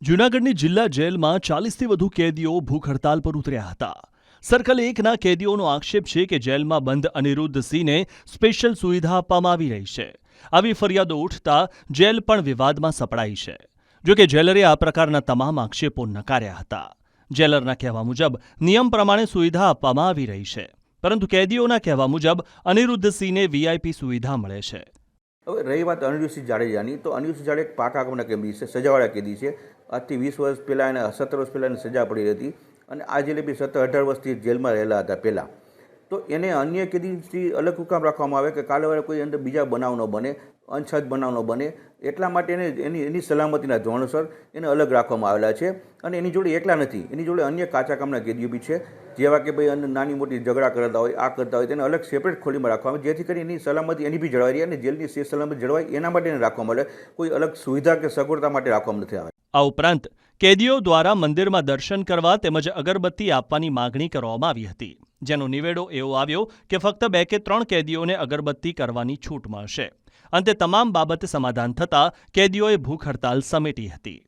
જૂનાગઢની જિલ્લા જેલમાં 40થી વધુ કેદીઓ ભૂખ હડતાલ પર ઉતર્યા હતા. સર્કલ 1ના કેદીઓનો આક્ષેપ છે કે જેલમાં બંધ અનિરુદ્ધ સિંહને સ્પેશિયલ સુવિધા આપવામાં આવી રહી છે. આવી ફરિયાદો ઉઠતા જેલ પણ વિવાદમાં સપડાઈ છે. જોકે જેલરે આ પ્રકારના તમામ આક્ષેપો નકાર્યા હતા. જેલરના કહેવા મુજબ નિયમ પ્રમાણે સુવિધા આપવામાં આવી રહી છે, પરંતુ કેદીઓના કહેવા મુજબ અનિરુદ્ધ સિંહને વીઆઈપી સુવિધા મળે છે. હવે રહી વાત અનિરુદ્ધસિંહ જાડેજાની, તો અનિરુદ્ધસિંહ જાડેજા એક પાકા કામના કેદી છે, સજાવાળા કેદી છે. આજથી 20 વર્ષ પહેલાં એને 17 વર્ષ પહેલાં એને સજા પડી હતી અને આ જેલે બી 17-18 વર્ષથી જેલમાં રહેલા હતા પહેલાં. તો એને અન્ય કેદીથી અલગ હુકામ રાખવામાં આવે કે કાલે વાળે કોઈ અંદર બીજા બનાવ ન બને, અનછાત બનાવ ન બને, એટલા માટે એની સલામતીના ધોરણસર એને અલગ રાખવામાં આવેલા છે. અને એની જોડે એકલા નથી, એની જોડે અન્ય કાચા કામના કેદીઓ બી છે, જેવા કે ભાઈ અંદર નાની મોટી ઝઘડા કરતા હોય, આ કરતા હોય, તેને અલગ સેપરેટ ખોલીમાં રાખવામાં આવે, જેથી કરી એની સલામતી એની બી જળવાઈ રહે અને જેલની સલામતી જળવાય એના માટે એને રાખવામાં આવે. કોઈ અલગ સુવિધા કે સગવડતા માટે રાખવામાં નથી આવે. આ ઉપરાંત કેદીઓ દ્વારા મંદિરમાં દર્શન કરવા તેમજ અગરબત્તી આપવાની માગણી કરવામાં આવી હતી, જેનો નિવેડો એવો આવ્યો કે ફક્ત 2 કે 3 કેદીઓને અગરબત્તી કરવાની છૂટ મળશે. અંતે તમામ બાબતે સમાધાન થતાં કેદીઓએ ભૂખ હડતાલ સમેટી હતી.